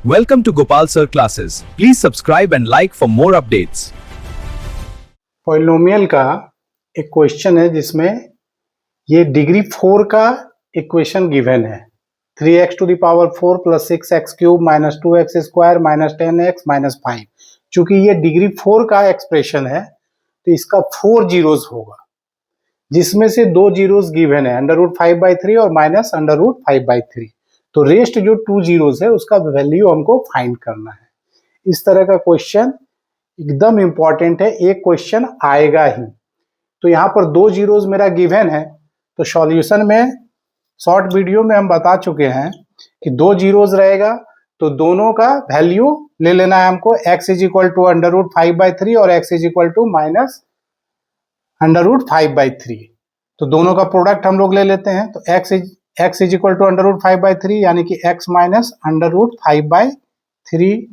Welcome to Gopal Sir classes. Please subscribe and like for more updates. Polynomial का एक question है जिसमें ये डिग्री 4 का इक्वेशन गिवन है 3x to the power 4 plus 6x cube minus 2x square minus 10x minus 5। चूंकि ये degree 4 का एक्सप्रेशन है तो इसका 4 जीरोस होगा, जिसमें से 2 जीरोस गिवन है √5/3 और माइनस √5/3। तो रेस्ट जो 2 जीरोस है उसका वैल्यू हमको फाइंड करना है। इस तरह का क्वेश्चन एकदम इंपॉर्टेंट है, एक क्वेश्चन आएगा ही। तो यहाँ पर 2 जीरोस मेरा गिवन है, तो सॉल्यूशन में शॉर्ट वीडियो में हम बता चुके हैं कि 2 जीरोस रहेगा तो दोनों का वैल्यू ले लेना है हमको। x इज इक्वल टू √5/3 और x is equal to minus √5/3। तो दोनों का प्रोडक्ट हम लोग ले लेते हैं। तो x इज इक्वल टू √5/3 यानी कि x minus √5/3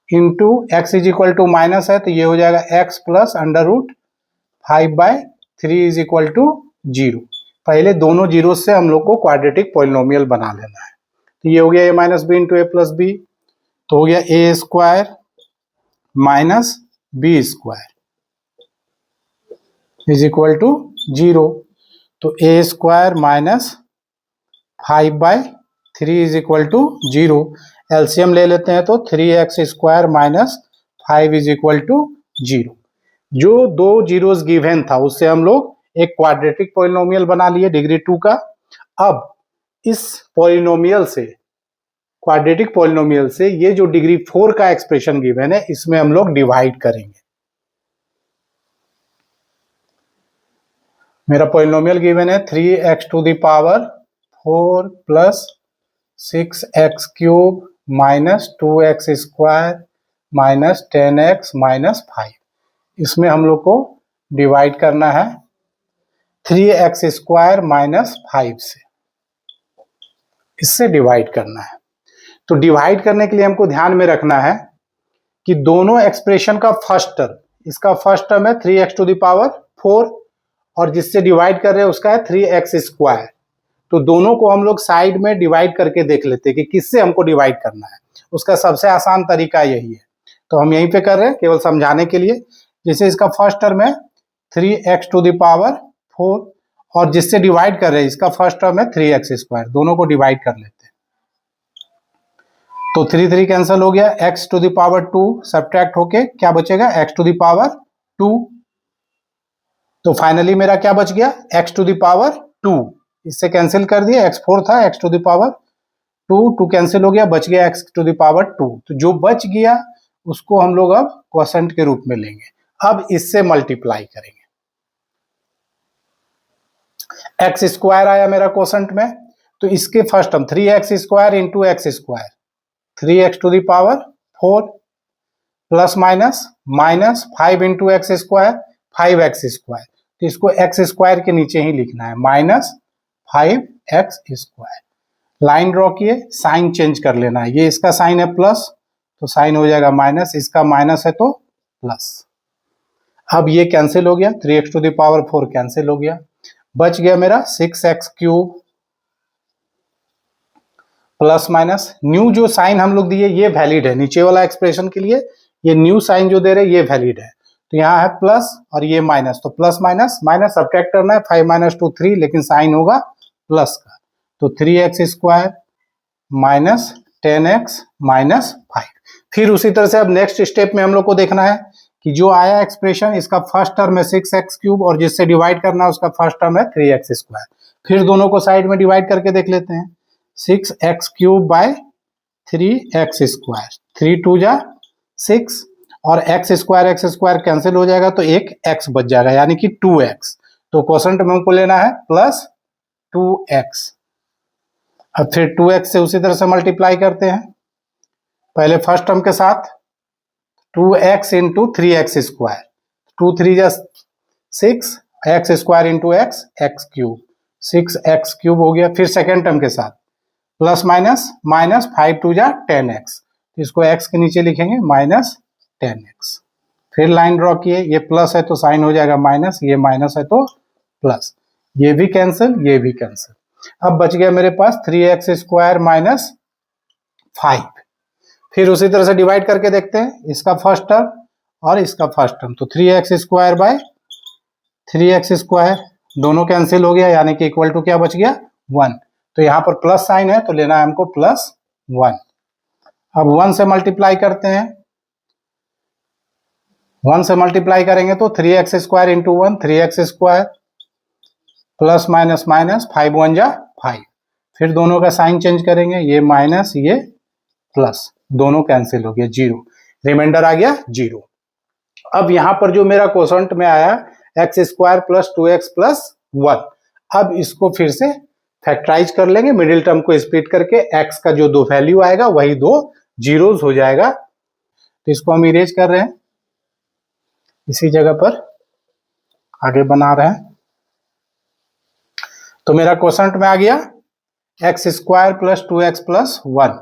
into x is equal to minus है तो ये हो जाएगा x plus √5/3 is equal to 0। पहले दोनों जीरो से हम लोग को क्वाड्रेटिक पॉलिनोमियल बना लेना है। तो ये हो गया a minus B into A plus B, तो हो गया a square minus B square is equal to 0। तो a square minus 5/3 is equal to 0। LCM ले लेते हैं तो 3x square minus 5 is equal to 0। जो 2 जीरोस गिवन था उससे हम लोग एक क्वाड्रेटिक पॉलिनोमियल बना लिए डिग्री 2 का। अब इस पॉलिनोमियल से, क्वाड्रेटिक पॉलिनोमियल से ये जो डिग्री 4 का एक्सप्रेशन गिवन है इसमें हम लोग डिवाइड करेंगे। मेरा पॉलिनोमियल गिवन है 3x to the power 4 plus 6x cube minus 2x square minus 10x minus 5। इसमें हम लोग को डिवाइड करना है 3x स्क्वायर माइनस 5 से, इससे डिवाइड करना है। तो डिवाइड करने के लिए हमको ध्यान में रखना है कि दोनों एक्सप्रेशन का फर्स्ट टर्म, इसका फर्स्ट टर्म है 3x टू द पावर 4 और जिससे डिवाइड कर रहे हैं उसका है 3x स्क्वायर। तो दोनों को हम लोग साइड में डिवाइड करके देख लेते हैं कि किससे हमको डिवाइड करना है। उसका सबसे आसान तरीका यही है, तो हम यहीं पे कर रहे हैं केवल समझाने के लिए। जैसे इसका फर्स्ट टर्म है 3x टू द पावर 4 और जिससे डिवाइड कर रहे हैं इसका फर्स्ट टर्म है 3x स्क्वायर, दोनों को डिवाइड कर लेते हैं। तो 3 कैंसिल हो गया, x to the power 2 subtract होके क्या बचेगा x टू द पावर 2। तो फाइनली मेरा क्या बच गया x टू द पावर 2, इससे कैंसिल कर दिया, x4 था x to the power 2 cancel हो गया, बच गया x टू द पावर 2। तो जो बच गया उसको हम लोग अब क्वोशेंट के रूप में लेंगे। अब इससे मल्टीप्लाई करेंगे। x स्क्वायर आया मेरा क्वोशेंट में, तो इसके first term 3x square into x square, 3x to the power 4 plus minus minus 5 into x square 5x square. तो इसको x स्क्वायर के नीचे ही लिखना है, minus 5x square. Line draw किए, साइन चेंज कर लेना है। ये इसका साइन है प्लस तो साइन हो जाएगा माइनस, इसका माइनस है तो प्लस। अब ये कैंसिल हो गया, 3x to the power 4 cancel हो गया, बच गया मेरा 6x cube plus minus new जो साइन हम लोग दिए ये वैलिड है। नीचे वाला एक्सप्रेशन के लिए ये न्यू साइन जो दे रहे ये वैलिड है। तो यहाँ है प्लस और ये माइनस, तो प्लस माइनस माइनस सब्ट्रैक्ट करना है, 5 माइनस 2 3, लेकिन साइन होगा प्लस का। तो 3x square minus 10x minus 5। फिर उसी तरह से अब नेक्स्ट स्टेप में हम लोग को देखना है कि जो आया एक्सप्रेशन इसका फर्स्ट टर्म है 6x क्यूब और जिससे डिवाइड करना है उसका फर्स्ट टर्म है 3x स्क्वायर। फिर दोनों को साइड में डिवाइड करके देख लेते हैं, 6x cube by 3x square, 3 2 जा 6 और x स्क्वायर कैंसिल हो जाएगा तो एक x बच जाएगा यानी कि 2x। तो क्वोशेंट में हमको लेना है प्लस 2x। अब फिर 2x से उसी तरह से मल्टीप्लाई करते हैं, पहले फर्स्ट टर्म के साथ 2x इंटू 3x स्क्वायर, 2 3 जा 6, x square into x, x cube, 6x cube हो गया। फिर सेकेंड टर्म के साथ प्लस माइनस माइनस 5 2 जा 10x, इसको x के नीचे लिखेंगे माइनस 10x। फिर लाइन ड्रॉ किए, ये प्लस है तो साइन हो जाएगा माइनस, ये माइनस है तो प्लस, ये भी कैंसिल ये भी कैंसिल। अब बच गया मेरे पास 3x स्क्वायर माइनस 5। फिर उसी तरह से डिवाइड करके देखते हैं, इसका फर्स्ट टर्म और इसका फर्स्ट टर्म, तो 3x square by 3x square, दोनों कैंसिल हो गया, यानी कि इक्वल टू क्या बच गया 1। तो यहाँ पर प्लस साइन है तो लेना है हमको +1। अब 1 से मल्टीप्लाई करते हैं, 1 से मल्टीप्लाई करेंगे तो 3x square into 1 3x square plus minus minus 5 1 जा 5। फिर दोनों का साइन चेंज करेंगे, ये माइनस ये प्लस, दोनों कैंसिल हो गया 0, रिमाइंडर आ गया 0। अब यहाँ पर जो मेरा क्वोशंट में आया x square plus 2x plus 1, अब इसको फिर से फैक्टराइज कर लेंगे, मिडिल टर्म को स्प्लिट करके x का जो दो वैल्यू आएगा वही दो जीरोस हो जाएगा। तो इसको हम इरेज कर रहे हैं, इसी जगह पर आगे बना रहे हैं। तो मेरा क्वोशंट में आ गया x square plus 2x plus 1।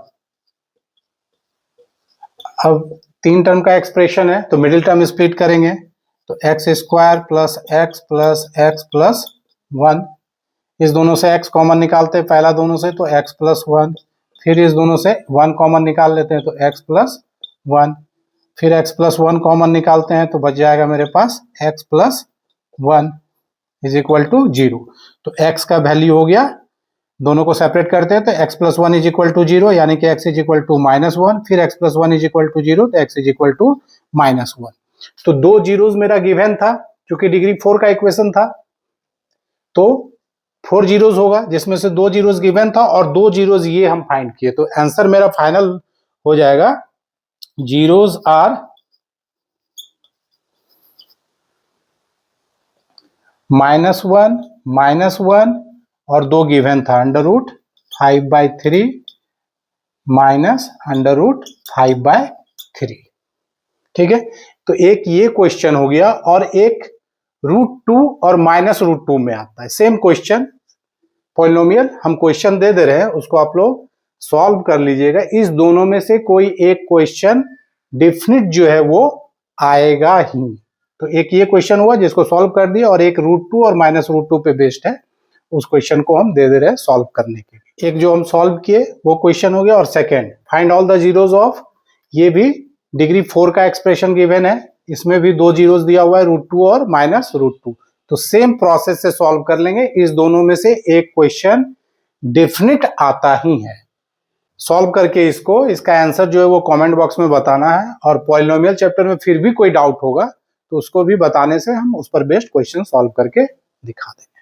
अब 3 टर्म का एक्सप्रेशन है तो मिडिल टर्म स्प्लिट करेंगे, तो x square plus x plus 1, इस दोनों से x कॉमन निकालते हैं पहला दोनों से, तो x प्लस 1, फिर इस दोनों से 1 कॉमन निकाल लेते हैं तो x प्लस 1, फिर x प्लस 1 कॉमन निकालते हैं तो बच जाएगा मेरे पास x plus 1 is equal to 0। तो x का वैल्यू हो गया, दोनों को सेपरेट करते हैं तो x plus 1 is equal to 0, यानी कि x इज इक्वल टू -1, फिर x plus 1 is equal to 0 तो x इज इक्वल टू -1। तो दो जीरोस मेरा गिवन था, क्योंकि डिग्री 4 का इक्वेशन था तो 4 जीरोस होगा, जिसमें से 2 जीरोस गिवन था और 2 जीरोस ये हम फाइंड किए। तो आंसर मेरा फाइनल हो जाएगा जीरोस आर -1 और 2 गिवन था √5/3 माइनस √5/3। ठीक है, तो एक ये क्वेश्चन हो गया और एक √2 और -√2 में आता है सेम क्वेश्चन पॉलिनोमियल। हम क्वेश्चन दे रहे हैं, उसको आप लोग सॉल्व कर लीजिएगा। इस दोनों में से कोई एक क्वेश्चन डेफिनिट जो है वो आएगा ही। तो एक ये क्वेश्चन हुआ जिसको सॉल्व कर दिया, और एक √2 और -√2 पे बेस्ड है, उस क्वेश्चन को हम दे रहे हैं सॉल्व करने के लिए। एक जो हम सॉल्व किए वो क्वेश्चन हो गया, और second find all the zeros of, ये भी डिग्री 4 का एक्सप्रेशन गिवन है, इसमें भी 2 जीरोस दिया हुआ है √2 और -√2। तो सेम प्रोसेस से सॉल्व कर लेंगे, इस दोनों में से एक क्वेश्चन डेफिनिट आता ही है। सॉल्व करके इसका आंसर जो है वो कमेंट बॉक्स में बताना है, और पॉलिनोमियल चैप्टर में फिर भी कोई डाउट होगा तो उसको भी बताने से हम उस पर बेस्ड क्वेश्चन सॉल्व करके दिखा देंगे।